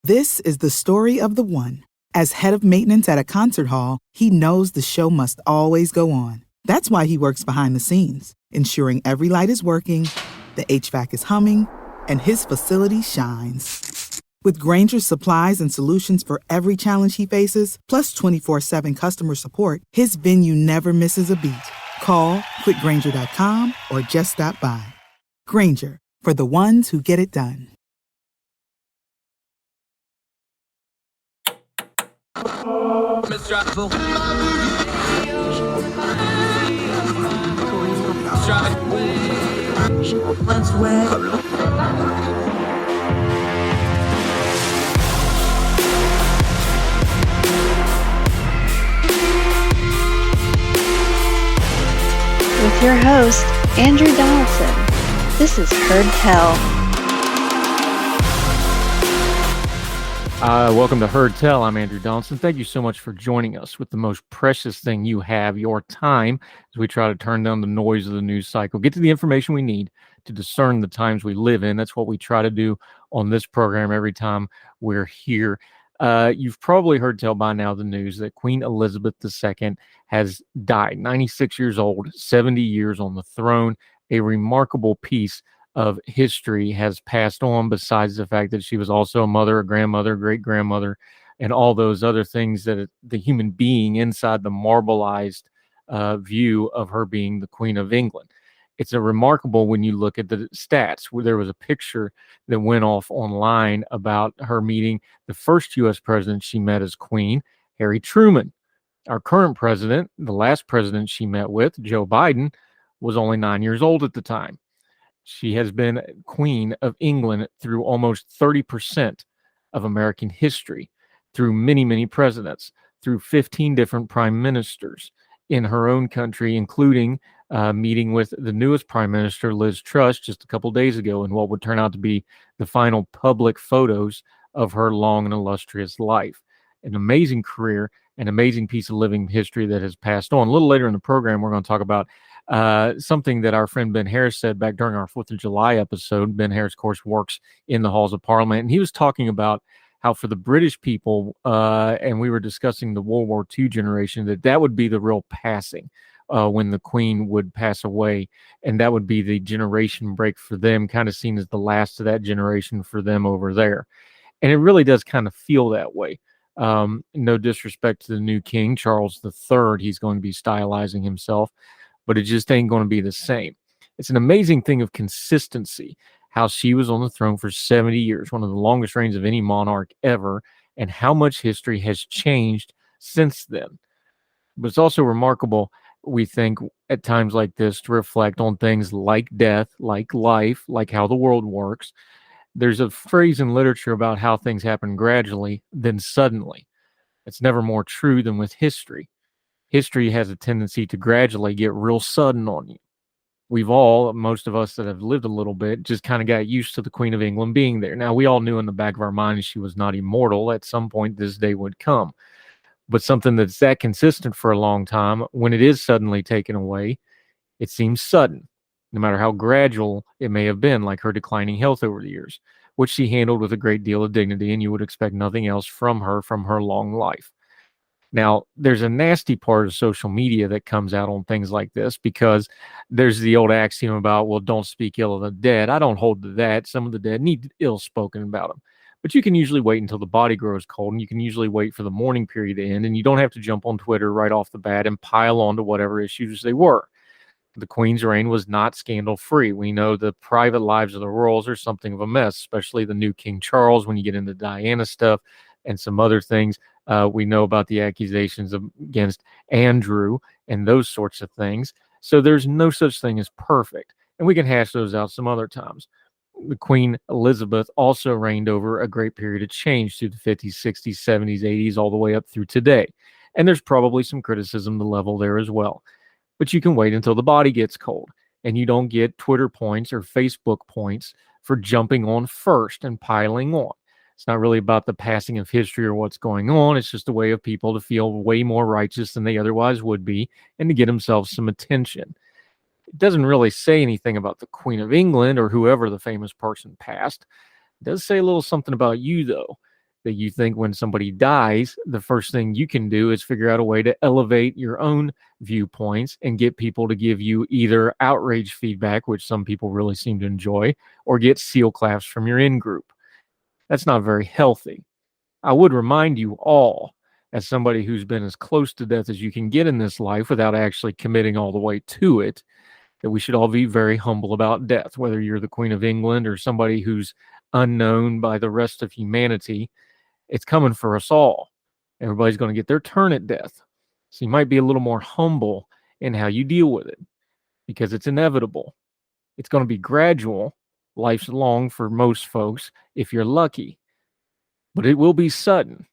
This is the story of the one. As head of maintenance at a concert hall, he knows the show must always go on. That's why he works behind the scenes, ensuring every light is working, the HVAC is humming, and his facility shines. With Grainger's supplies and solutions for every challenge he faces, plus 24/7 customer support, his venue never misses a beat. Call quickgrainger.com or just stop by. Grainger, for the ones who get it done. With your host, Andrew Donaldson. This is Heard Tell. Welcome to Heard Tell. I'm Andrew Donaldson. Thank you so much for joining us with the most precious thing you have, your time, as we try to turn down the noise of the news cycle, get to the information we need to discern the times we live in. That's what we try to do on this program every time we're here. You've probably heard tell by now the news that Queen Elizabeth II has died, 96 years old, 70 years on the throne. A remarkable piece of history has passed on, besides the fact that she was also a mother, a grandmother, great-grandmother, and all those other things that the human being inside the marbleized view of her being the Queen of England. It's a remarkable when you look at the stats, where there was a picture that went off online about her meeting the first U.S. president she met as Queen, Harry Truman. Our current president, the last president she met with, Joe Biden, was only 9 years old at the time. She has been Queen of England through almost 30% of American history, through many, many presidents, through 15 different prime ministers in her own country, including meeting with the newest prime minister, Liz Truss, just a couple days ago, in what would turn out to be the final public photos of her long and illustrious life. An amazing career, an amazing piece of living history that has passed on. A little later in the program, we're going to talk about something that our friend Ben Harris said back during our 4th of July episode. Ben Harris, of course, works in the halls of Parliament, and he was talking about how for the British people, and we were discussing the World War II generation, that would be the real passing when the Queen would pass away, and that would be the generation break for them, kind of seen as the last of that generation for them over there. And it really does kind of feel that way. No disrespect to the new king, Charles III, he's going to be stylizing himself, but it just ain't going to be the same. It's an amazing thing of consistency, how she was on the throne for 70 years, one of the longest reigns of any monarch ever, and how much history has changed since then. But it's also remarkable, we think, at times like this, to reflect on things like death, like life, like how the world works. There's a phrase in literature about how things happen gradually, then suddenly. It's never more true than with history. History has a tendency to gradually get real sudden on you. We've all, most of us that have lived a little bit, just kind of got used to the Queen of England being there. Now, we all knew in the back of our minds she was not immortal. At some point, this day would come. But something that's that consistent for a long time, when it is suddenly taken away, it seems sudden, no matter how gradual it may have been, like her declining health over the years, which she handled with a great deal of dignity, and you would expect nothing else from her long life. Now, there's a nasty part of social media that comes out on things like this, because there's the old axiom about, well, don't speak ill of the dead. I don't hold to that. Some of the dead need ill spoken about them. But you can usually wait until the body grows cold, and you can usually wait for the mourning period to end, and you don't have to jump on Twitter right off the bat and pile on to whatever issues they were. The Queen's reign was not scandal-free. We know the private lives of the royals are something of a mess, especially the new King Charles when you get into Diana stuff and some other things. We know about the accusations against Andrew and those sorts of things. So there's no such thing as perfect. And we can hash those out some other times. The Queen Elizabeth also reigned over a great period of change through the 50s, 60s, 70s, 80s, all the way up through today. And there's probably some criticism to level there as well. But you can wait until the body gets cold, and you don't get Twitter points or Facebook points for jumping on first and piling on. It's not really about the passing of history or what's going on. It's just a way of people to feel way more righteous than they otherwise would be and to get themselves some attention. It doesn't really say anything about the Queen of England or whoever the famous person passed. It does say a little something about you, though. that you think when somebody dies, the first thing you can do is figure out a way to elevate your own viewpoints and get people to give you either outrage feedback, which some people really seem to enjoy, or get seal claps from your in group. That's not very healthy. I would remind you all, as somebody who's been as close to death as you can get in this life without actually committing all the way to it, that we should all be very humble about death, whether you're the Queen of England or somebody who's unknown by the rest of humanity. It's coming for us all. Everybody's going to get their turn at death. So you might be a little more humble in how you deal with it because it's inevitable. It's going to be gradual. Life's long for most folks if you're lucky, but it will be sudden.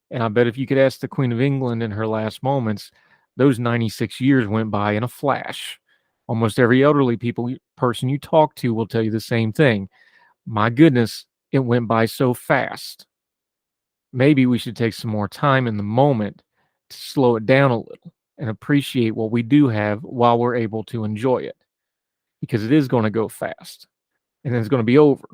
And I bet if you could ask the Queen of England in her last moments, those 96 years went by in a flash. Almost every elderly person you talk to will tell you the same thing. My goodness, it went by so fast. Maybe we should take some more time in the moment to slow it down a little and appreciate what we do have while we're able to enjoy it. Because it is going to go fast. And then it's going to be over.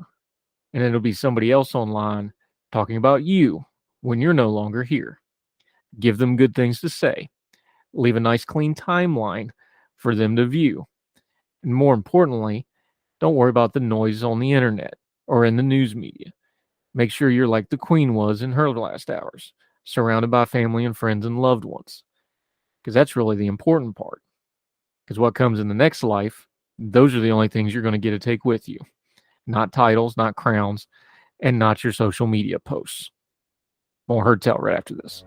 And it'll be somebody else online talking about you when you're no longer here. Give them good things to say. Leave a nice clean timeline for them to view. And more importantly, don't worry about the noise on the internet or in the news media. Make sure you're like the Queen was in her last hours, surrounded by family and friends and loved ones. Because that's really the important part. Because what comes in the next life, those are the only things you're going to get to take with you. Not titles, not crowns, and not your social media posts. More Heard Tell right after this.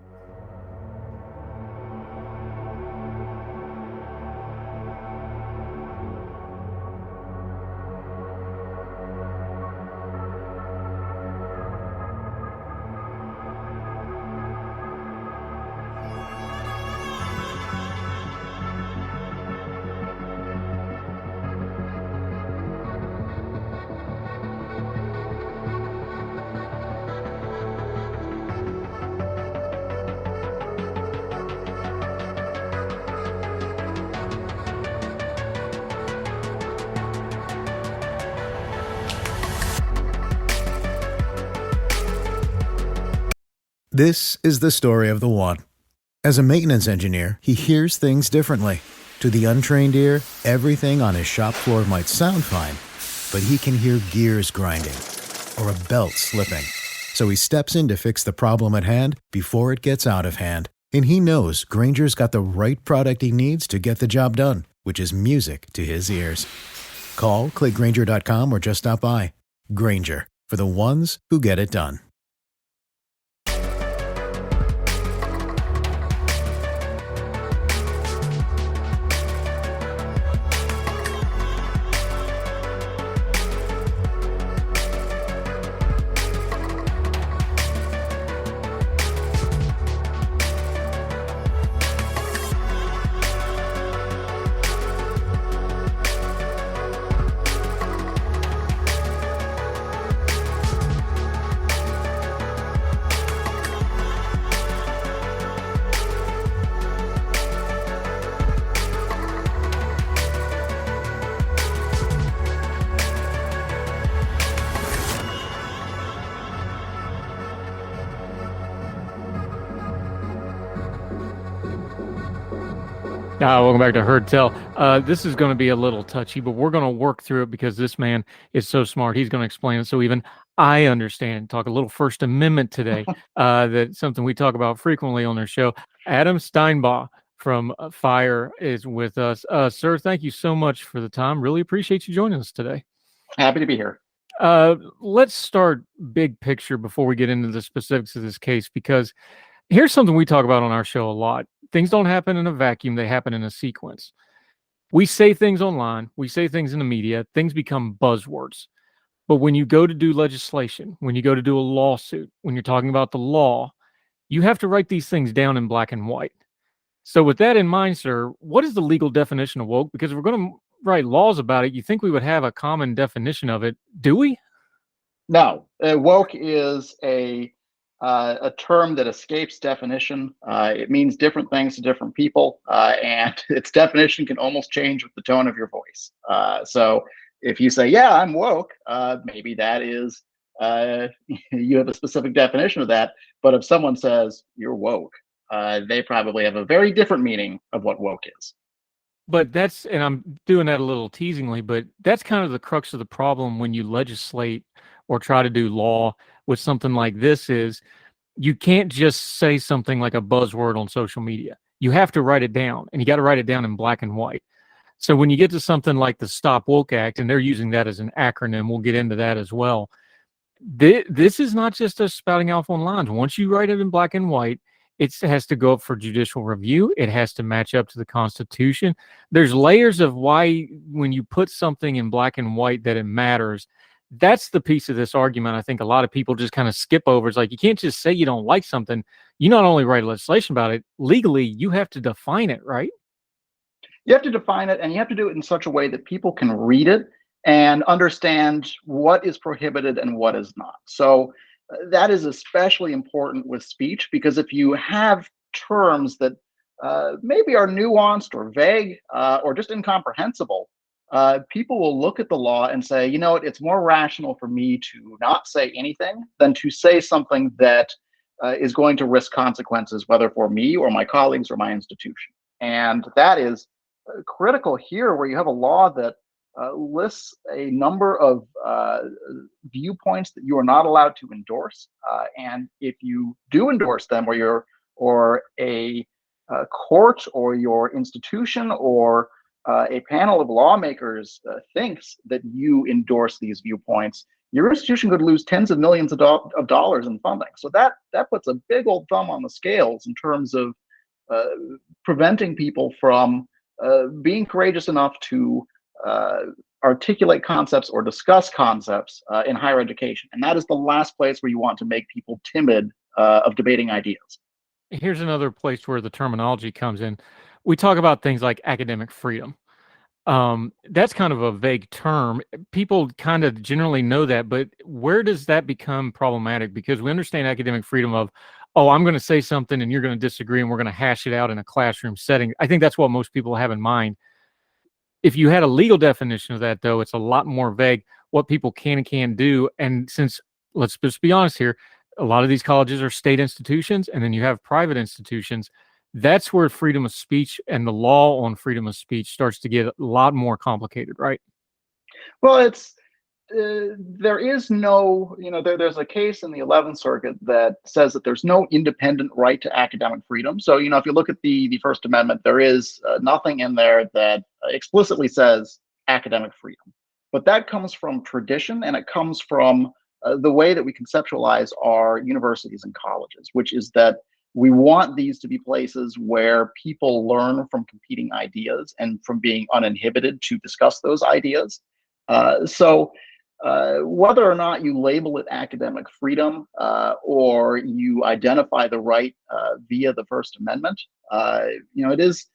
This is the story of the one. As a maintenance engineer, he hears things differently. To the untrained ear, everything on his shop floor might sound fine, but he can hear gears grinding or a belt slipping. So he steps in to fix the problem at hand before it gets out of hand. And he knows Grainger's got the right product he needs to get the job done, which is music to his ears. Call, click Grainger.com, or just stop by. Grainger, for the ones who get it done. Welcome back to Heard Tell. This is going to be a little touchy, but we're going to work through it because this man is so smart. He's going to explain it so even I understand. Talk a little First Amendment today. That's something we talk about frequently on our show. Adam Steinbaugh from Fire is with us. Sir, thank you so much for the time. Really appreciate you joining us today. Happy to be here. Let's start big picture before we get into the specifics of this case, because here's something we talk about on our show a lot. Things don't happen in a vacuum. They happen in a sequence. We say things online. We say things in the media. Things become buzzwords. But when you go to do legislation, when you go to do a lawsuit, when you're talking about the law, you have to write these things down in black and white. So with that in mind, sir, what is the legal definition of woke? Because if we're going to write laws about it, you think we would have a common definition of it. Do we? No, woke is a term that escapes definition. It means different things to different people, and its definition can almost change with the tone of your voice. So if you say, yeah, I'm woke, maybe that is you have a specific definition of that. But if someone says you're woke, they probably have a very different meaning of what woke is. But and I'm doing that a little teasingly, but that's kind of the crux of the problem when you legislate or try to do law with something like this is you can't just say something like a buzzword on social media. You have to write it down, and you got to write it down in black and white. So when you get to something like the Stop Woke Act, and they're using that as an acronym, we'll get into that as well. This is not just us spouting off on lines. Once you write it in black and white, it has to go up for judicial review. It has to match up to the Constitution. There's layers of why when you put something in black and white that it matters. That's the piece of this argument I think a lot of people just kind of skip over. It's like you can't just say you don't like something. You not only write legislation about it, legally you have to define it, right? You have to define it, and you have to do it in such a way that people can read it and understand what is prohibited and what is not. So that is especially important with speech, because if you have terms that maybe are nuanced or vague or just incomprehensible, people will look at the law and say, you know what, it's more rational for me to not say anything than to say something that is going to risk consequences, whether for me or my colleagues or my institution. And that is critical here, where you have a law that lists a number of viewpoints that you are not allowed to endorse. And if you do endorse them, or a court or your institution or a panel of lawmakers thinks that you endorse these viewpoints, your institution could lose tens of millions of dollars in funding. So that puts a big old thumb on the scales in terms of preventing people from being courageous enough to articulate concepts or discuss concepts in higher education. And that is the last place where you want to make people timid of debating ideas. Here's another place where the terminology comes in. We talk about things like academic freedom. That's kind of a vague term. People kind of generally know that, but where does that become problematic? Because we understand academic freedom of, oh, I'm going to say something and you're going to disagree and we're going to hash it out in a classroom setting. I think that's what most people have in mind. If you had a legal definition of that, though, it's a lot more vague what people can and can't do. And since, let's just be honest here, a lot of these colleges are state institutions, and then you have private institutions. That's where freedom of speech and the law on freedom of speech starts to get a lot more complicated, right? Well, it's there is no, there's a case in the 11th Circuit that says that there's no independent right to academic freedom. So, if you look at the First Amendment, there is nothing in there that explicitly says academic freedom. But that comes from tradition, and it comes from the way that we conceptualize our universities and colleges, which is that we want these to be places where people learn from competing ideas and from being uninhibited to discuss those ideas. So whether or not you label it academic freedom or you identify the right via the First Amendment, it is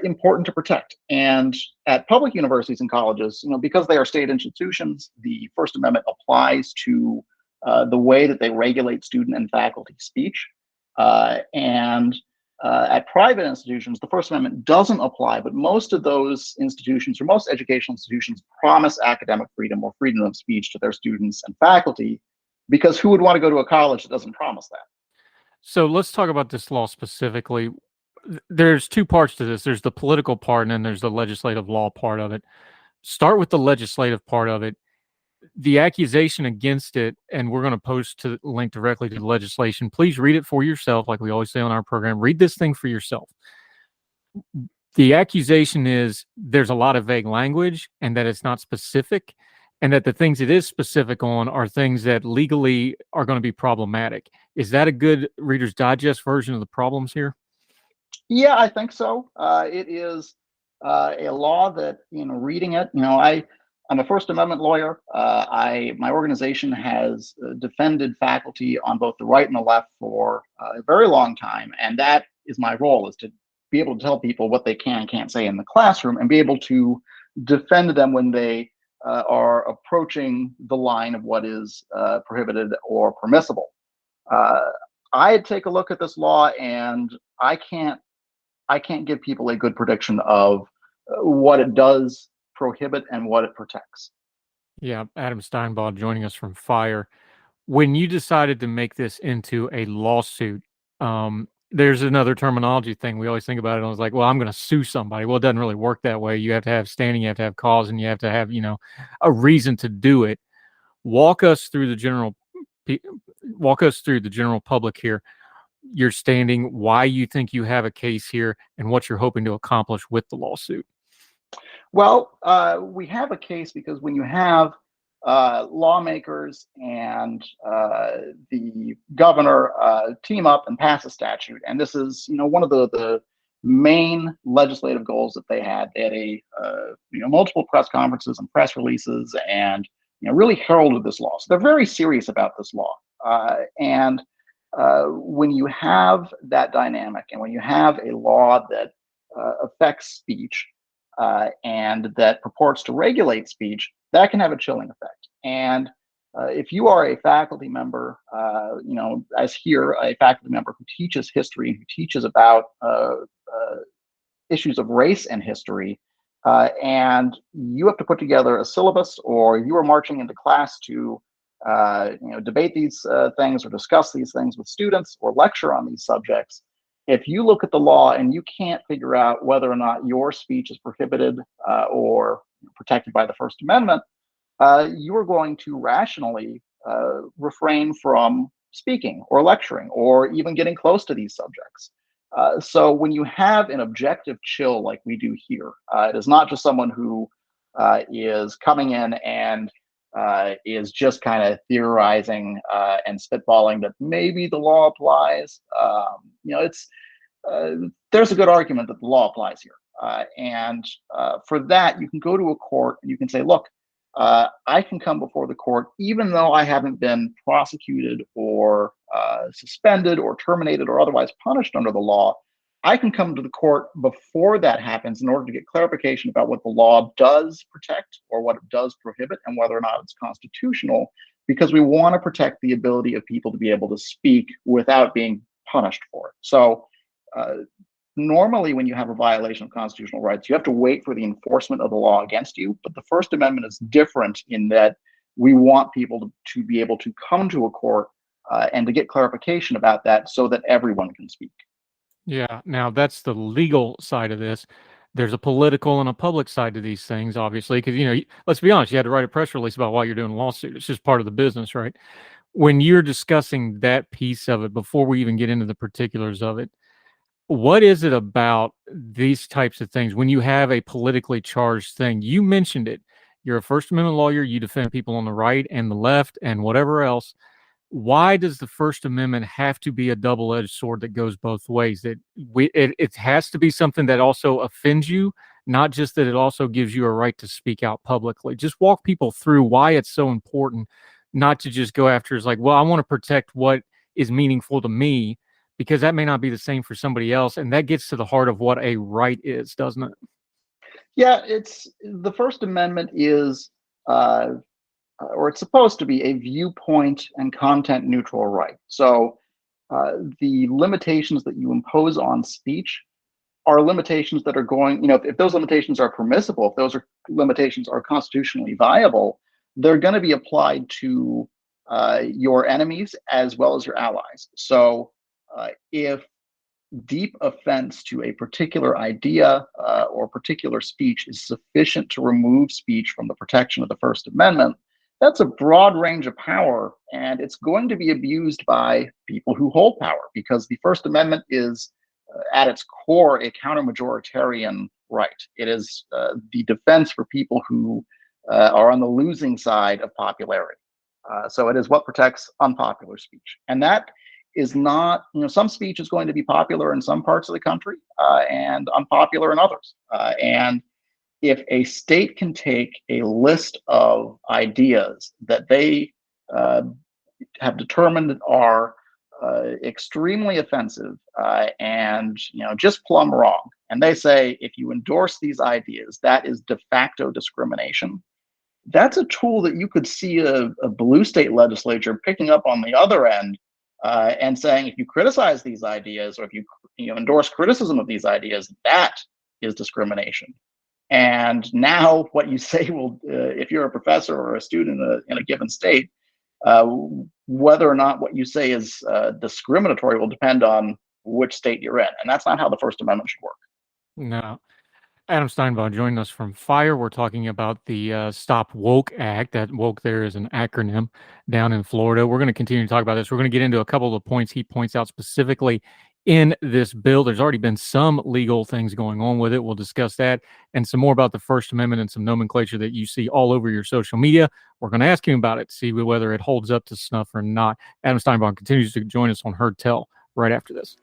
important to protect. And at public universities and colleges, because they are state institutions, the First Amendment applies to the way that they regulate student and faculty speech. And at private institutions, the First Amendment doesn't apply, but most of those institutions, or most educational institutions, promise academic freedom or freedom of speech to their students and faculty, because who would want to go to a college that doesn't promise that? So let's talk about this law specifically. There's two parts to this. There's the political part, and then there's the legislative law part of it. Start with the legislative part of it. The accusation against it, and we're going to post to link directly to the legislation. Please read it for yourself, like we always say on our program. Read this thing for yourself. The accusation is there's a lot of vague language and that it's not specific, and that the things it is specific on are things that legally are going to be problematic. Is that a good Reader's Digest version of the problems here? Yeah, I think so. It is a law that, reading it, I'm a First Amendment lawyer. My organization has defended faculty on both the right and the left for a very long time, and that is my role: is to be able to tell people what they can and can't say in the classroom, and be able to defend them when they are approaching the line of what is prohibited or permissible. I take a look at this law, and I can't give people a good prediction of what it does prohibit and what it protects. Yeah, Adam Steinbaugh joining us from FIRE. When you decided to make this into a lawsuit, there's another terminology thing. We always think about it. I was like, well, I'm going to sue somebody. Well, it doesn't really work that way. You have to have standing, you have to have cause, and you have to have, a reason to do it. Walk us through the general, walk us through the general public here. Your standing, why you think you have a case here, and what you're hoping to accomplish with the lawsuit. Well, we have a case because when you have lawmakers and the governor team up and pass a statute, and this is, one of the main legislative goals that they had. They had multiple press conferences and press releases, and really heralded this law. So they're very serious about this law. And when you have that dynamic, and when you have a law that affects speech, and that purports to regulate speech, that can have a chilling effect. And if you are a faculty member, as here, a faculty member who teaches history and who teaches about issues of race and history, and you have to put together a syllabus, or you are marching into class to debate these things or discuss these things with students or lecture on these subjects. If you look at the law and you can't figure out whether or not your speech is prohibited or protected by the First Amendment, you are going to rationally refrain from speaking or lecturing or even getting close to these subjects. So when you have an objective chill like we do here, it is not just someone who is coming in and is just kind of theorizing and spitballing that maybe the law applies. There's a good argument that the law applies here. And for that, you can go to a court and you can say, look, I can come before the court even though I haven't been prosecuted or suspended or terminated or otherwise punished under the law. I can come to the court before that happens in order to get clarification about what the law does protect or what it does prohibit and whether or not it's constitutional, because we want to protect the ability of people to be able to speak without being punished for it. So normally when you have a violation of constitutional rights, you have to wait for the enforcement of the law against you. But the First Amendment is different in that we want people to be able to come to a court and to get clarification about that so that everyone can speak. Yeah, now that's the legal side of this. There's a political and a public side to these things, obviously, because, let's be honest, you had to write a press release about why you're doing a lawsuit. It's just part of the business, right? When you're discussing that piece of it, before we even get into the particulars of it, what is it about these types of things when you have a politically charged thing? You mentioned it. You're a First Amendment lawyer. You defend people on the right and the left and whatever else. Why does the First Amendment have to be a double-edged sword that goes both ways? It has to be something that also offends you, not just that it also gives you a right to speak out publicly. Just walk people through why it's so important, not to just go after it's like, well, I want to protect what is meaningful to me, because that may not be the same for somebody else. And that gets to the heart of what a right is, doesn't it? Yeah, the First Amendment is or it's supposed to be a viewpoint and content neutral right. So the limitations that you impose on speech are limitations that are going, if those limitations are permissible, if those limitations are constitutionally viable, they're going to be applied to your enemies as well as your allies. So if deep offense to a particular idea or particular speech is sufficient to remove speech from the protection of the First Amendment, that's a broad range of power, and it's going to be abused by people who hold power, because the First Amendment is, at its core, a counter-majoritarian right. It is the defense for people who are on the losing side of popularity. So it is what protects unpopular speech. And that is not, some speech is going to be popular in some parts of the country and unpopular in others. And if a state can take a list of ideas that they have determined are extremely offensive and just plumb wrong, and they say if you endorse these ideas, that is de facto discrimination, that's a tool that you could see a blue state legislature picking up on the other end and saying, if you criticize these ideas or if you endorse criticism of these ideas, that is discrimination. And now what you say will, if you're a professor or a student in a given state, Uh, Whether or not what you say is discriminatory will depend on which state you're in, and that's not how the First Amendment should work. No. Adam Steinbaugh joined us from Fire. We're talking about the Stop Woke Act. That woke there is an acronym down in Florida. We're going to continue to talk about this. We're going to get into a couple of points he points out specifically in this bill. There's already been some legal things going on with it. We'll discuss that and some more about the First Amendment and some nomenclature that you see all over your social media. We're going to ask him about it, see whether it holds up to snuff or not. Adam Steinbaugh continues to join us on Heard Tell right after this.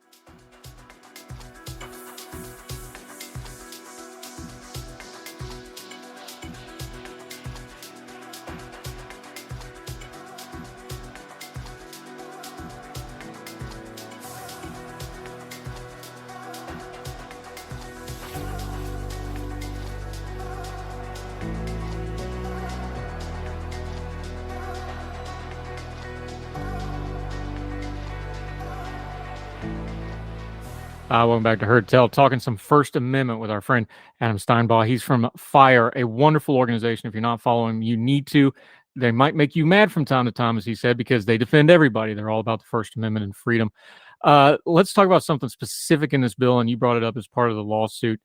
Welcome back to Heard Tell, talking some First Amendment with our friend Adam Steinbaugh. He's from Fire, a wonderful organization. If you're not following them, you need to. They might make you mad from time to time, as he said, because they defend everybody. They're all about the First Amendment and freedom. Let's talk about something specific in this bill, and you brought it up as part of the lawsuit.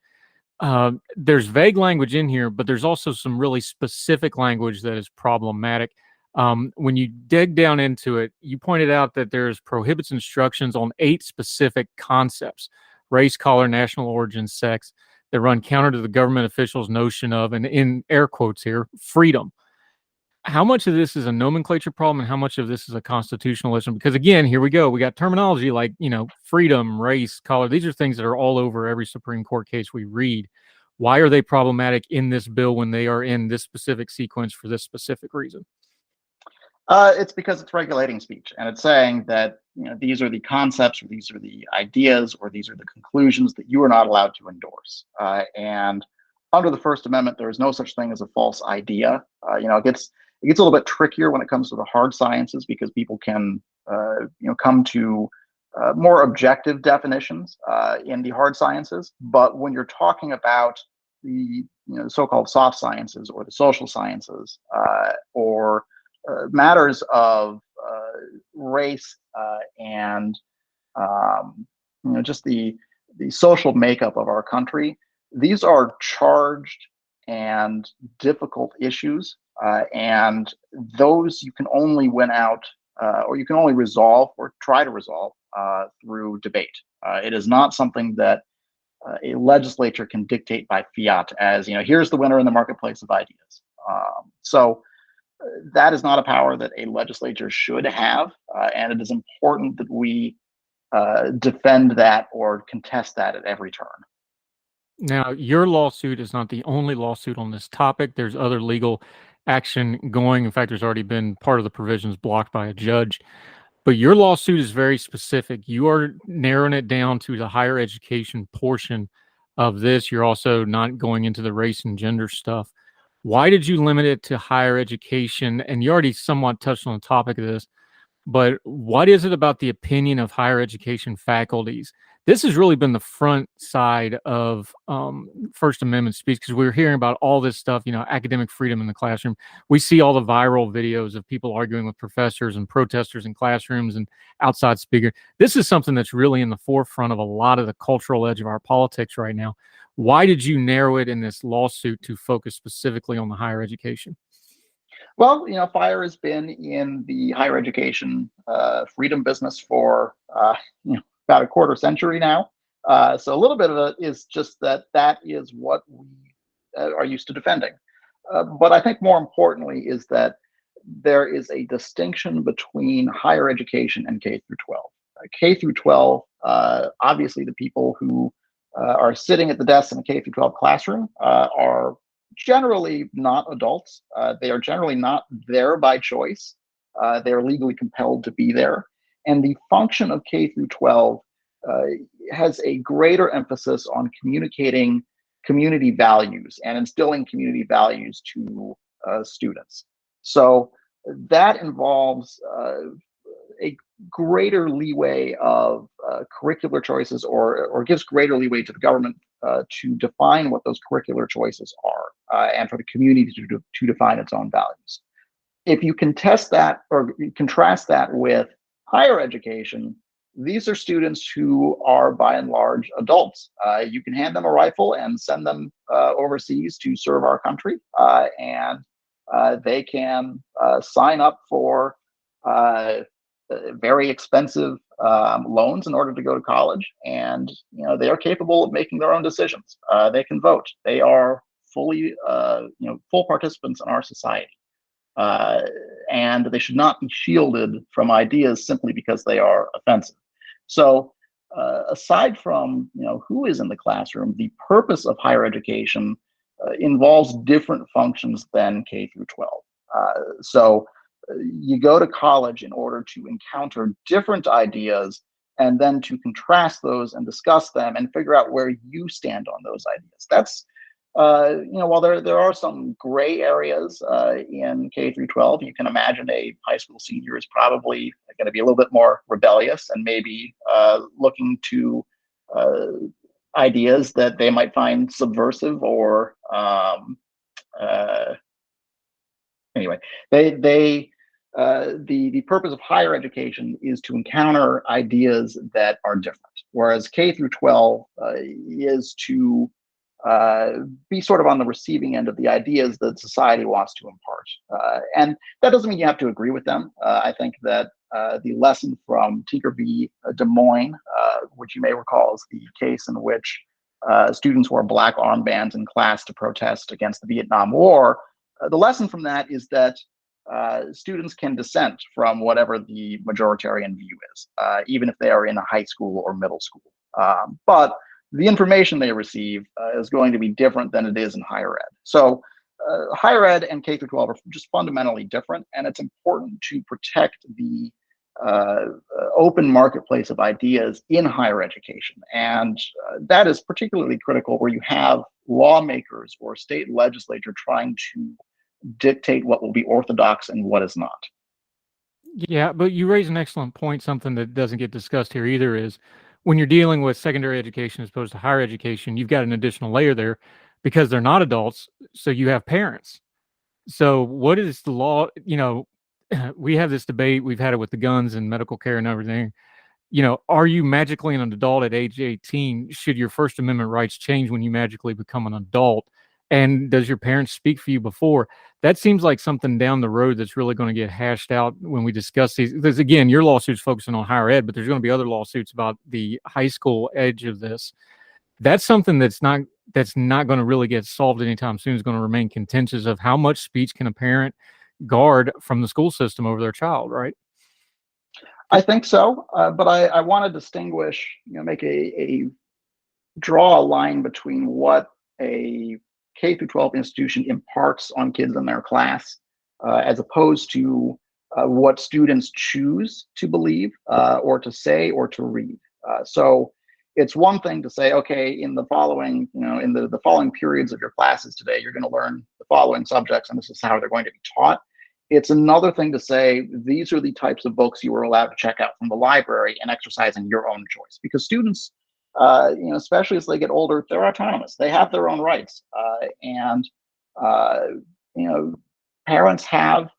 There's vague language in here, but there's also some really specific language that is problematic. When you dig down into it, you pointed out that there's prohibits instructions on 8 specific concepts: race, color, national origin, sex, that run counter to the government officials' notion of, and in air quotes here, freedom. How much of this is a nomenclature problem and how much of this is a constitutional issue? Because again, here we go. We got terminology like, freedom, race, color. These are things that are all over every Supreme Court case we read. Why are they problematic in this bill when they are in this specific sequence for this specific reason? It's because it's regulating speech, and it's saying that these are the concepts, or these are the ideas, or these are the conclusions that you are not allowed to endorse. And under the First Amendment, there is no such thing as a false idea. It gets a little bit trickier when it comes to the hard sciences, because people can come to more objective definitions in the hard sciences. But when you're talking about the so-called soft sciences or the social sciences, or matters of race and just the social makeup of our country, these are charged and difficult issues, and those you can only win out, or you can only resolve or try to resolve through debate. It is not something that a legislature can dictate by fiat as, here's the winner in the marketplace of ideas. So that is not a power that a legislature should have, and it is important that we defend that or contest that at every turn. Now, your lawsuit is not the only lawsuit on this topic. There's other legal action going. In fact, there's already been part of the provisions blocked by a judge. But your lawsuit is very specific. You are narrowing it down to the higher education portion of this. You're also not going into the race and gender stuff. Why did you limit it to higher education? And you already somewhat touched on the topic of this, but what is it about the opinion of higher education faculties? This has really been the front side of First Amendment speech, because we're hearing about all this stuff, academic freedom in the classroom. We see all the viral videos of people arguing with professors and protesters in classrooms and outside speakers. This is something that's really in the forefront of a lot of the cultural edge of our politics right now. Why did you narrow it in this lawsuit to focus specifically on the higher education? Well, Fire has been in the higher education freedom business for about a quarter century now. So a little bit of it is just that is what we are used to defending. But I think more importantly is that there is a distinction between higher education and K through 12. K through 12, obviously the people who are sitting at the desks in a K through 12 classroom are generally not adults. They are generally not there by choice. They are legally compelled to be there. And the function of K through 12 has a greater emphasis on communicating community values and instilling community values to students. So that involves a greater leeway of curricular choices, or gives greater leeway to the government to define what those curricular choices are, and for the community to define its own values. if you can test that or contrast that with higher education, these are students who are by and large adults. You can hand them a rifle and send them overseas to serve our country, and they can sign up for very expensive loans in order to go to college, and they are capable of making their own decisions. They can vote. They are fully, full participants in our society. And they should not be shielded from ideas simply because they are offensive. So, aside from who is in the classroom, the purpose of higher education involves different functions than K through 12. You go to college in order to encounter different ideas and then to contrast those and discuss them and figure out where you stand on those ideas. That's while there are some gray areas in K through 12, you can imagine a high school senior is probably going to be a little bit more rebellious and maybe looking to ideas that they might find subversive or anyway. The purpose of higher education is to encounter ideas that are different, whereas K through 12 is to be sort of on the receiving end of the ideas that society wants to impart. And that doesn't mean you have to agree with them. I think that the lesson from Tinker v. Des Moines, which you may recall is the case in which students wore black armbands in class to protest against the Vietnam War, the lesson from that is that students can dissent from whatever the majoritarian view is, even if they are in a high school or middle school. But the information they receive is going to be different than it is in higher ed. So higher ed and K through 12 are just fundamentally different, and it's important to protect the open marketplace of ideas in higher education. And that is particularly critical where you have lawmakers or state legislature trying to dictate what will be orthodox and what is not. Yeah, but you raise an excellent point. Something that doesn't get discussed here either is when you're dealing with secondary education as opposed to higher education, you've got an additional layer there because they're not adults. So you have parents. So what is the law? We have this debate. We've had it with the guns and medical care and everything. Are you magically an adult at age 18? Should your First Amendment rights change when you magically become an adult? And does your parents speak for you before? That seems like something down the road that's really going to get hashed out when we discuss these. Because again, your lawsuit's focusing on higher ed, but there's going to be other lawsuits about the high school edge of this. That's something that's not going to really get solved anytime soon. Is going to remain contentious of how much speech can a parent guard from the school system over their child, right? I think so, but I want to distinguish, draw a line between what a K through 12 institution imparts on kids in their class, as opposed to what students choose to believe or to say or to read. So it's one thing to say, okay, in the following, in the following periods of your classes today, you're going to learn the following subjects, and this is how they're going to be taught. It's another thing to say, these are the types of books you are allowed to check out from the library and exercising your own choice. Because students, especially as they get older, they're autonomous. They have their own rights. And parents have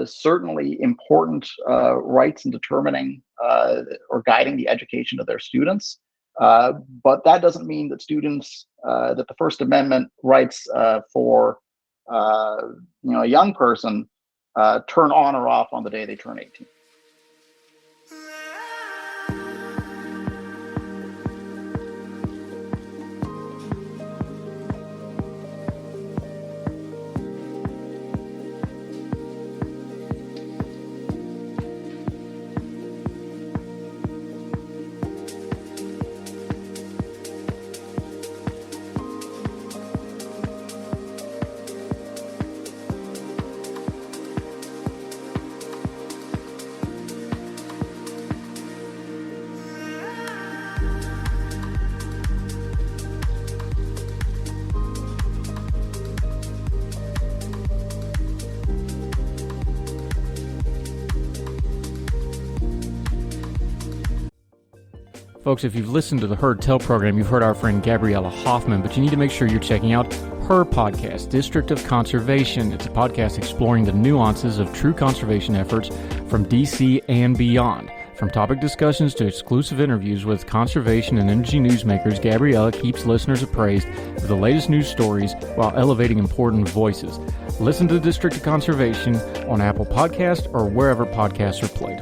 certainly important rights in determining or guiding the education of their students. But that doesn't mean that that the First Amendment rights for a young person turn on or off on the day they turn 18. Folks, if you've listened to the Heard Tell program, you've heard our friend Gabriella Hoffman, but you need to make sure you're checking out her podcast, District of Conservation. It's a podcast exploring the nuances of true conservation efforts from DC and beyond. From topic discussions to exclusive interviews with conservation and energy newsmakers, Gabriella keeps listeners appraised of the latest news stories while elevating important voices. Listen to District of Conservation on Apple Podcasts or wherever podcasts are played.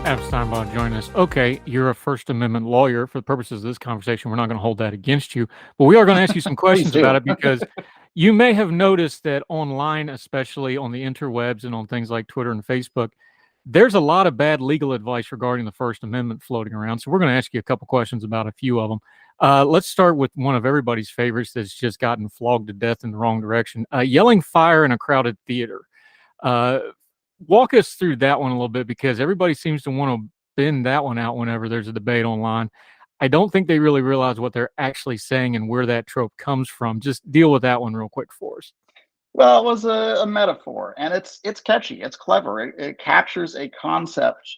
Adam Steinbaugh joining us. Okay, you're a First Amendment lawyer. For the purposes of this conversation, we're not going to hold that against you, but we are going to ask you some questions about it because you may have noticed that online, especially on the interwebs and on things like Twitter and Facebook, there's a lot of bad legal advice regarding the First Amendment floating around. So we're going to ask you a couple questions about a few of them. Let's start with one of everybody's favorites that's just gotten flogged to death in the wrong direction. Yelling fire in a crowded theater. Walk us through that one a little bit, because everybody seems to want to bend that one out whenever there's a debate online. I don't think they really realize what they're actually saying and where that trope comes from. Just deal with that one real quick for us. Well, it was a metaphor, and it's catchy, it's clever. It captures a concept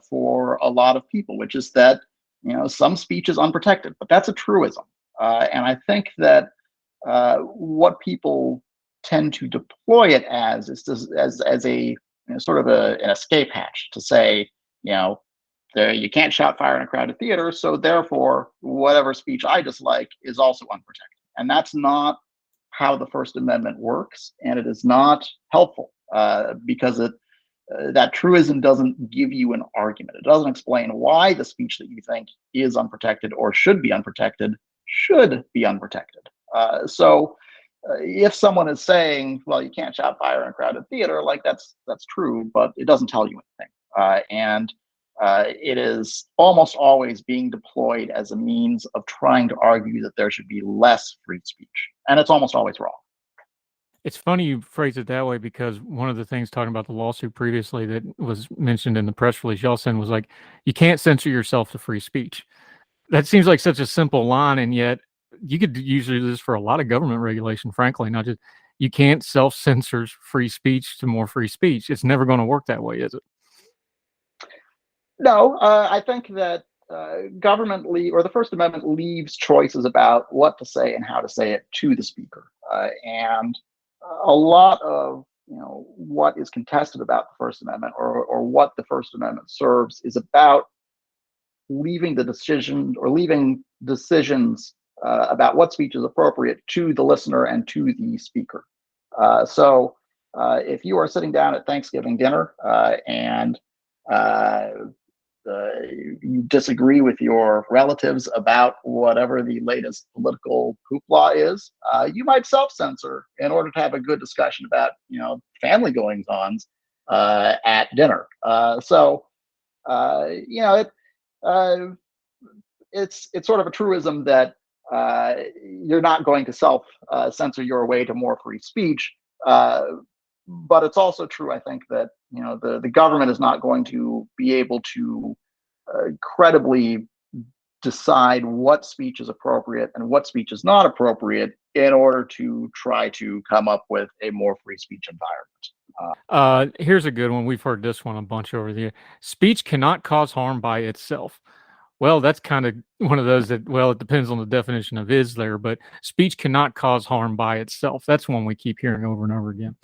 for a lot of people, which is that some speech is unprotected, but that's a truism. And I think that what people tend to deploy it as is as a sort of an escape hatch to say, you can't shout fire in a crowded theater, so therefore whatever speech I dislike is also unprotected. And that's not how the First Amendment works, and it is not helpful because that truism doesn't give you an argument. It doesn't explain why the speech that you think is unprotected or should be unprotected should be unprotected. So if someone is saying, well, you can't shout fire in a crowded theater, like that's true, but it doesn't tell you anything. And it is almost always being deployed as a means of trying to argue that there should be less free speech. And it's almost always wrong. It's funny you phrase it that way, because one of the things talking about the lawsuit previously that was mentioned in the press release y'all sent was like, you can't censor yourself to free speech. That seems like such a simple line, and yet you could usually do this for a lot of government regulation, frankly, not just, you can't self-censor free speech to more free speech. It's never going to work that way, is it? No, I think that the First Amendment leaves choices about what to say and how to say it to the speaker. And a lot of what is contested about the First Amendment or what the First Amendment serves is about leaving decisions about what speech is appropriate to the listener and to the speaker. So if you are sitting down at Thanksgiving dinner and you disagree with your relatives about whatever the latest political hoopla is, you might self-censor in order to have a good discussion about family goings-ons at dinner. It's sort of a truism that you're not going to self-censor your way to more free speech. But it's also true, I think, that the government is not going to be able to credibly decide what speech is appropriate and what speech is not appropriate in order to try to come up with a more free speech environment. Here's a good one. We've heard this one a bunch over the year. Speech cannot cause harm by itself. Well, that's kind of one of those that, well, it depends on the definition of is there, but speech cannot cause harm by itself. That's one we keep hearing over and over again.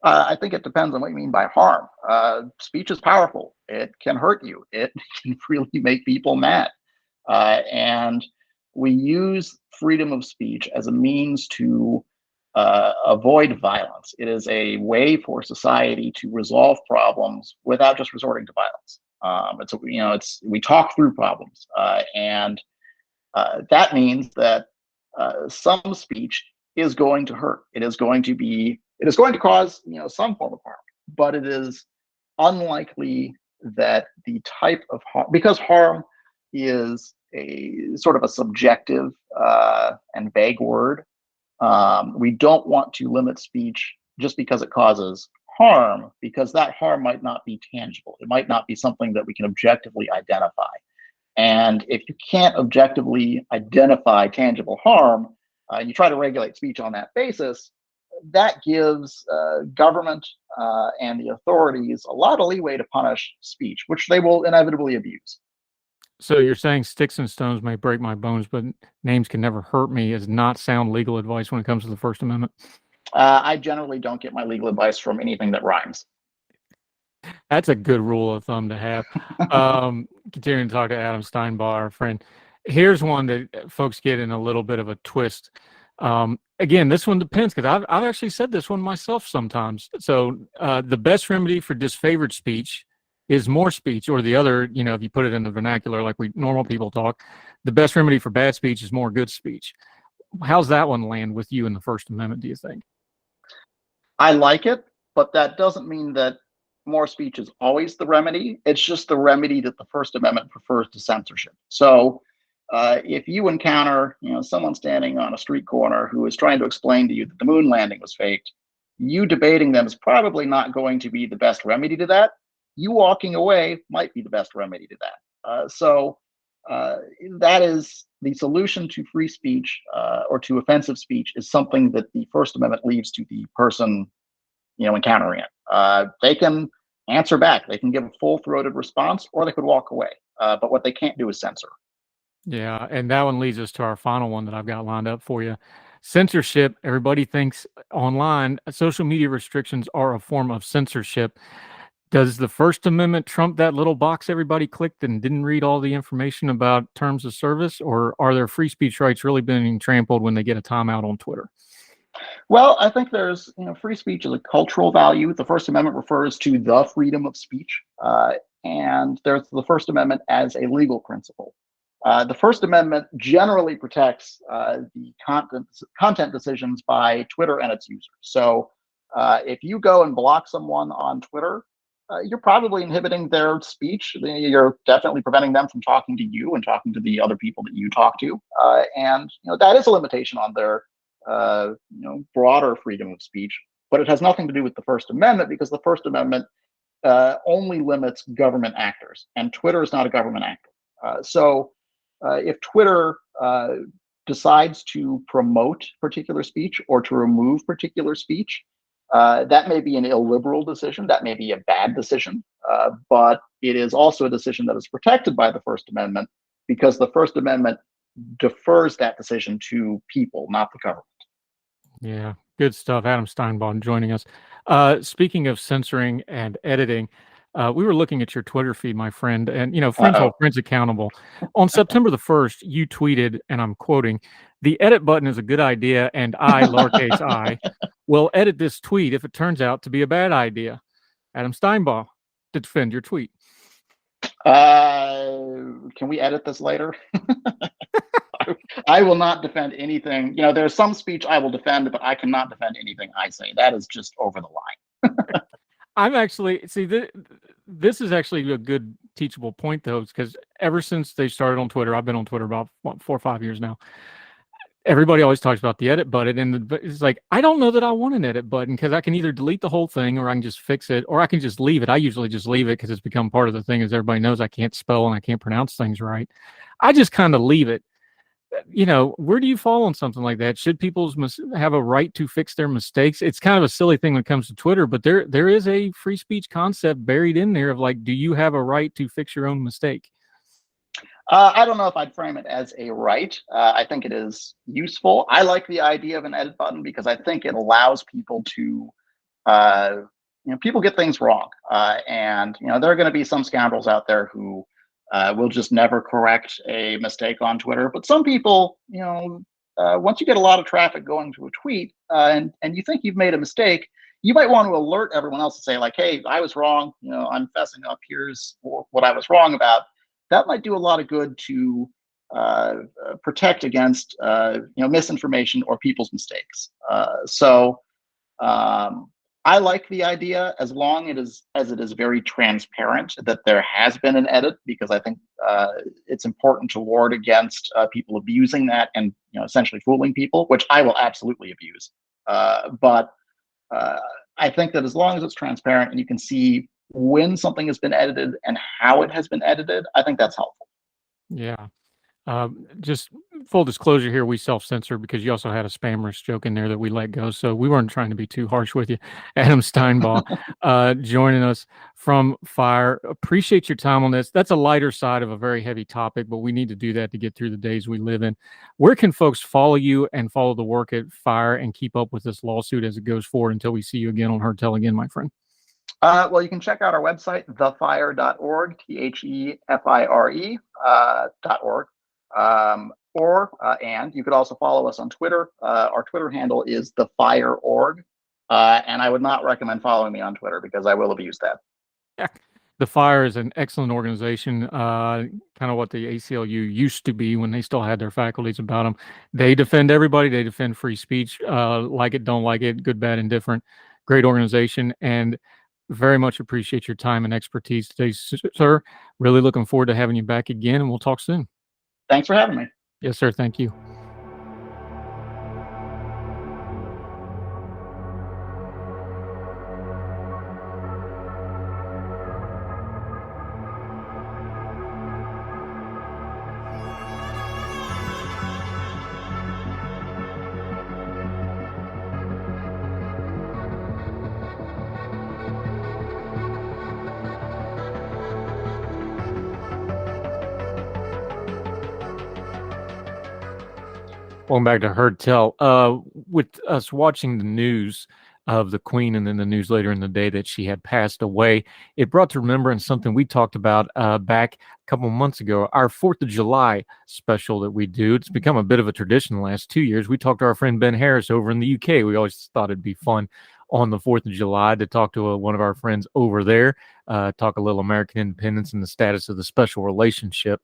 I think it depends on what you mean by harm. Speech is powerful. It can hurt you. It can really make people mad. And we use freedom of speech as a means to avoid violence. It is a way for society to resolve problems without just resorting to violence. We talk through problems, and that means that some speech is going to hurt. It is going to cause some form of harm, but it is unlikely that the type of harm, because harm is a sort of a subjective and vague word. We don't want to limit speech just because it causes harm, because that harm might not be tangible. It might not be something that we can objectively identify. And if you can't objectively identify tangible harm, you try to regulate speech on that basis, that gives government and the authorities a lot of leeway to punish speech, which they will inevitably abuse. So you're saying sticks and stones may break my bones, but names can never hurt me is not sound legal advice when it comes to the First Amendment? I generally don't get my legal advice from anything that rhymes. That's a good rule of thumb to have. Continuing to talk to Adam Steinbaugh, our friend. Here's one that folks get in a little bit of a twist. Again, this one depends, because I've actually said this one myself sometimes. So the best remedy for disfavored speech is more speech, or the other, if you put it in the vernacular like we normal people talk, the best remedy for bad speech is more good speech. How's that one land with you in the First Amendment, do you think? I like it, but that doesn't mean that more speech is always the remedy. It's just the remedy that the First Amendment prefers to censorship. So if you encounter, someone standing on a street corner who is trying to explain to you that the moon landing was faked, you debating them is probably not going to be the best remedy to that. You walking away might be the best remedy to that. So that is the solution to free speech or to offensive speech, is something that the First Amendment leaves to the person, encountering it. They can answer back. They can give a full-throated response, or they could walk away. But what they can't do is censor. Yeah, and that one leads us to our final one that I've got lined up for you. Censorship. Everybody thinks online social media restrictions are a form of censorship. Does the First Amendment trump that little box everybody clicked and didn't read all the information about terms of service, or are their free speech rights really being trampled when they get a timeout on Twitter? Well, I think there's, free speech is a cultural value. The First Amendment refers to the freedom of speech, and there's the First Amendment as a legal principle. The First Amendment generally protects the content decisions by Twitter and its users. So if you go and block someone on Twitter, you're probably inhibiting their speech. You're definitely preventing them from talking to you and talking to the other people that you talk to. And that is a limitation on their broader freedom of speech. But it has nothing to do with the First Amendment, because the First Amendment only limits government actors, and Twitter is not a government actor. So if Twitter decides to promote particular speech or to remove particular speech, that may be an illiberal decision. That may be a bad decision, but it is also a decision that is protected by the First Amendment, because the First Amendment defers that decision to people, not the government. Yeah, good stuff. Adam Steinbaugh joining us. Speaking of censoring and editing, we were looking at your Twitter feed, my friend, and friends hold friends accountable. On September the 1st, you tweeted, and I'm quoting, "The edit button is a good idea, and I, lowercase I, will edit this tweet if it turns out to be a bad idea." Adam Steinbaugh, to defend your tweet. Can we edit this later? I will not defend anything. There's some speech I will defend, but I cannot defend anything I say. That is just over the line. I'm actually, see, this is actually a good teachable point, though, because ever since they started on Twitter, I've been on Twitter about 4 or 5 years now. Everybody always talks about the edit button, and it's like, I don't know that I want an edit button, because I can either delete the whole thing, or I can just fix it, or I can just leave it. I usually just leave it because it's become part of the thing, as everybody knows I can't spell and I can't pronounce things right. I just kind of leave it. Where do you fall on something like that? Should people have a right to fix their mistakes? It's kind of a silly thing when it comes to Twitter, but there is a free speech concept buried in there of like, do you have a right to fix your own mistake? I don't know if I'd frame it as a right. I think it is useful. I like the idea of an edit button, because I think it allows people to, people get things wrong. And there are going to be some scoundrels out there who will just never correct a mistake on Twitter. But some people, once you get a lot of traffic going to a tweet and you think you've made a mistake, you might want to alert everyone else to say, like, hey, I was wrong. I'm fessing up. Here's what I was wrong about. That might do a lot of good to protect against misinformation or people's mistakes. I like the idea as long as it is very transparent that there has been an edit, because I think it's important to ward against people abusing that and essentially fooling people, which I will absolutely abuse. But I think that as long as it's transparent and you can see when something has been edited and how it has been edited, I think that's helpful. Yeah. Just full disclosure here, we self-censor because you also had a spammers joke in there that we let go. So we weren't trying to be too harsh with you. Adam Steinbaugh joining us from FIRE. Appreciate your time on this. That's a lighter side of a very heavy topic, but we need to do that to get through the days we live in. Where can folks follow you and follow the work at FIRE and keep up with this lawsuit as it goes forward until we see you again on Heard Tell Again, my friend? Well, you can check out our website, thefire.org, thefire.org. And you could also follow us on Twitter. Our Twitter handle is thefire.org. And I would not recommend following me on Twitter because I will abuse that. Yeah. The FIRE is an excellent organization, kind of what the ACLU used to be when they still had their faculties about them. They defend everybody. They defend free speech, like it, don't like it, good, bad, indifferent. Great organization, and very much appreciate your time and expertise today, sir. Really looking forward to having you back again, and we'll talk soon. Thanks for having me. Yes, sir. Thank you. Welcome back to Heard Tell. With us watching the news of the Queen and then the news later in the day that she had passed away, it brought to remembrance something we talked about back a couple months ago, our 4th of July special that we do. It's become a bit of a tradition the last 2 years. We talked to our friend Ben Harris over in the UK. We always thought it'd be fun on the 4th of July to talk to one of our friends over there, talk a little American independence and the status of the special relationship.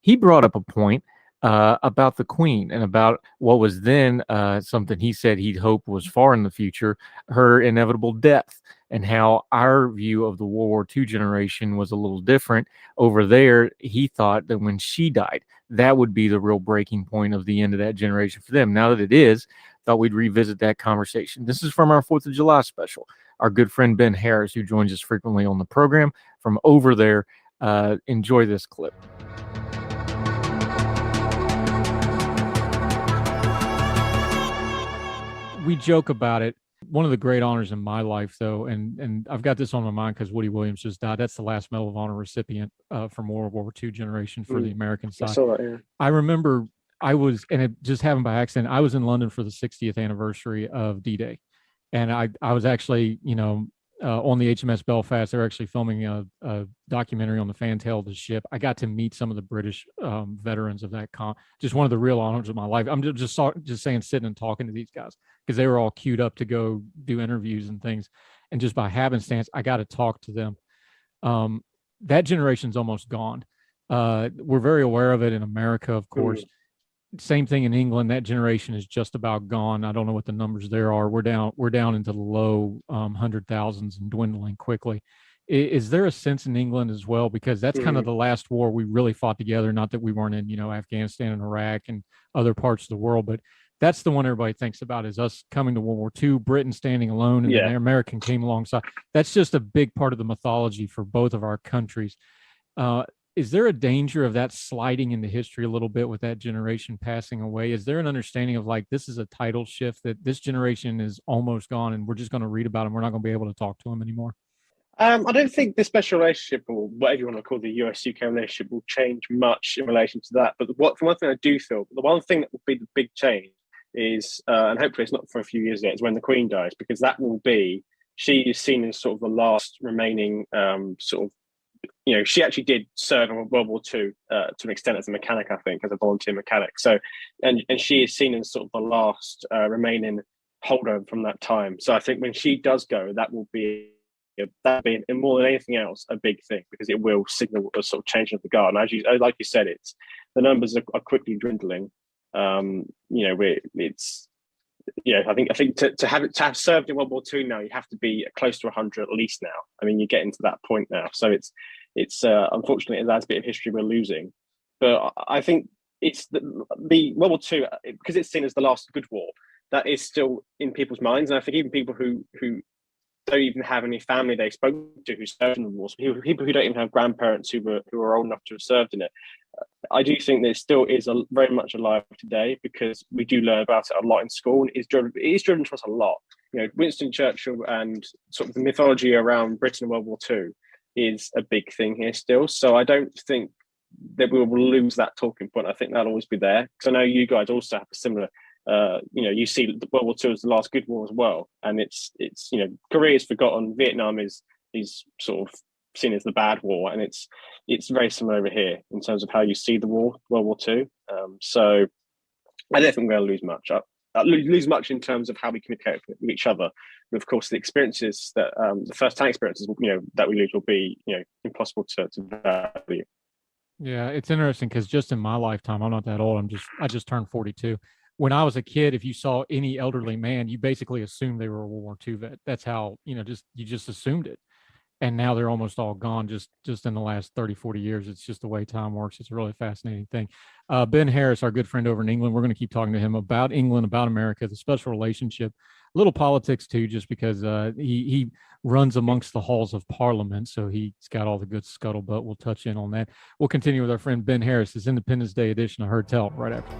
He brought up a point about the Queen and about what was then something he said he'd hope was far in the future, her inevitable death, and how our view of the World War II generation was a little different. Over there, he thought that when she died, that would be the real breaking point of the end of that generation for them. Now that it is, thought we'd revisit that conversation. This is from our 4th of July special. Our good friend Ben Harris, who joins us frequently on the program from over there. Enjoy this clip. We joke about it. One of the great honors in my life, though, and I've got this on my mind because Woody Williams just died. That's the last Medal of Honor recipient from World War II generation for the American side. I saw that, yeah. I remember and it just happened by accident, I was in London for the 60th anniversary of D-Day. And I was actually, on the HMS Belfast. They were actually filming a documentary on the fantail of the ship. I got to meet some of the British veterans of that just one of the real honors of my life. I'm just saying, sitting and talking to these guys because they were all queued up to go do interviews and things. And just by happenstance, I got to talk to them. That generation's almost gone. We're very aware of it in America, of course. Same thing in England. That generation is just about gone. I don't know what the numbers there are. We're down into the low 100,000s and dwindling quickly. Is there a sense in England as well? Because that's kind of the last war we really fought together. Not that we weren't in, Afghanistan and Iraq and other parts of the world, but that's the one everybody thinks about is us coming to World War II, Britain standing alone, and then American came alongside. That's just a big part of the mythology for both of our countries. Is there a danger of that sliding into history a little bit with that generation passing away? Is there an understanding of this is a title shift, that this generation is almost gone and we're just going to read about them? We're not going to be able to talk to them anymore. I don't think the special relationship, or whatever you want to call the US-UK relationship, will change much in relation to that. But one thing I do feel, the one thing that will be the big change is, and hopefully it's not for a few years yet, is when the Queen dies, because that will be, she is seen as sort of the last remaining she actually did serve in World War II to an extent as a mechanic, I think, as a volunteer mechanic. So, and she is seen as sort of the last remaining holdover from that time. So I think when she does go, that will be that being, and more than anything else, a big thing, because it will signal a sort of change of the guard. And like you said, it's the numbers are quickly dwindling. It's I think to have served in World War II now, you have to be close to 100 at least now. I mean, you're getting to that point now. So it's unfortunately that's a bit of history we're losing. But I think it's the World War II, because it's seen as the last good war, that is still in people's minds. And I think even people who don't even have any family they spoke to who served in the war, so people who don't even have grandparents who were old enough to have served in it, I do think that it still is very much alive today, because we do learn about it a lot in school, and it is driven to us a lot. Winston Churchill and sort of the mythology around Britain in World War II is a big thing here still. So I don't think that we will lose that talking point. I think that'll always be there, because I know you guys also have a similar. You see World War II as the last good war as well, and it's Korea is forgotten, Vietnam is sort of seen as the bad war, and it's very similar over here in terms of how you see the war, World War II. So I don't think we're going to lose much in terms of how we communicate with each other. But of course, the experiences that the first-hand experiences that we lose will be impossible to value. Yeah, it's interesting because just in my lifetime, I'm not that old. I just turned 42. When I was a kid, if you saw any elderly man, you basically assumed they were a World War II vet. That's how, you just assumed it. And now they're almost all gone just in the last 30, 40 years. It's just the way time works. It's a really fascinating thing. Ben Harris, our good friend over in England, we're going to keep talking to him about England, about America, the special relationship, a little politics too, just because he runs amongst the halls of Parliament. So he's got all the good scuttlebutt. We'll touch in on that. We'll continue with our friend Ben Harris, this Independence Day edition of Heard Tell right after.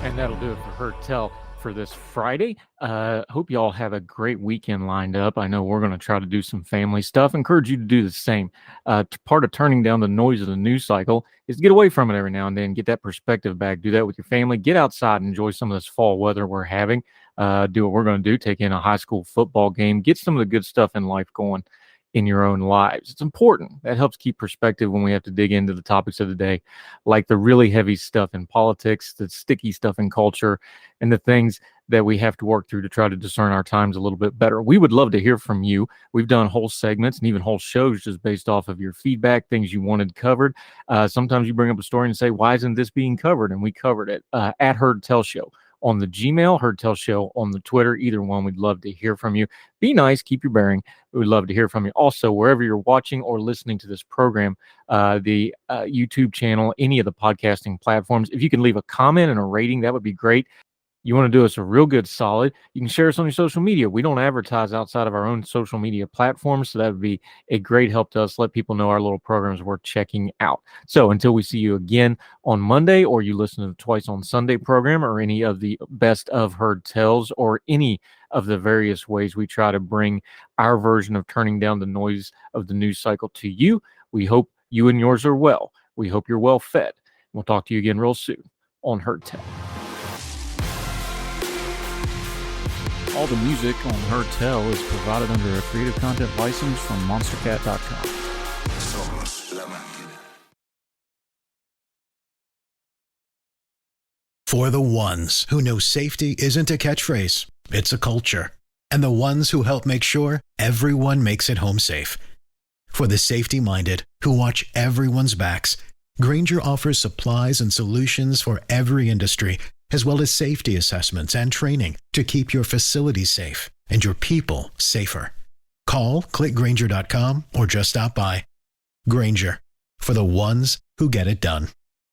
And that'll do it for Heard Tell for this Friday. Hope you all have a great weekend lined up. I know we're going to try to do some family stuff. Encourage you to do the same. Part of turning down the noise of the news cycle is to get away from it every now and then, get that perspective back. Do that with your family. Get outside and enjoy some of this fall weather we're having. Do what we're going to do. Take in a high school football game. Get some of the good stuff in life going in your own lives. It's important. That helps keep perspective when we have to dig into the topics of the day, like the really heavy stuff in politics, the sticky stuff in culture, and the things that we have to work through to try to discern our times a little bit better. We would love to hear from you. We've done whole segments and even whole shows just based off of your feedback, things you wanted covered. Sometimes you bring up a story and say, why isn't this being covered? And we covered it at Heard Tell Show on the Gmail, Heard Tell Show on the Twitter. Either one, we'd love to hear from you. Be nice, keep your bearing. We would love to hear from you. Also, wherever you're watching or listening to this program, the YouTube channel, any of the podcasting platforms, if you can leave a comment and a rating, that would be great. You want to do us a real good solid, you can share us on your social media. We don't advertise outside of our own social media platforms, so that would be a great help to us. Let people know our little programs worth checking out. So until we see you again on Monday, or you listen to the Twice on Sunday program, or any of the best of Heard Tells, or any of the various ways we try to bring our version of turning down the noise of the news cycle to you, we hope you and yours are well. We hope you're well fed. We'll talk to you again real soon on Heard Tell. All the music on Heard Tell is provided under a Creative Content license from monstercat.com. For the ones who know safety isn't a catchphrase, it's a culture. And the ones who help make sure everyone makes it home safe. For the safety-minded who watch everyone's backs, Grainger offers supplies and solutions for every industry, as well as safety assessments and training to keep your facilities safe and your people safer. Call, click Grainger.com, or just stop by. Grainger, for the ones who get it done.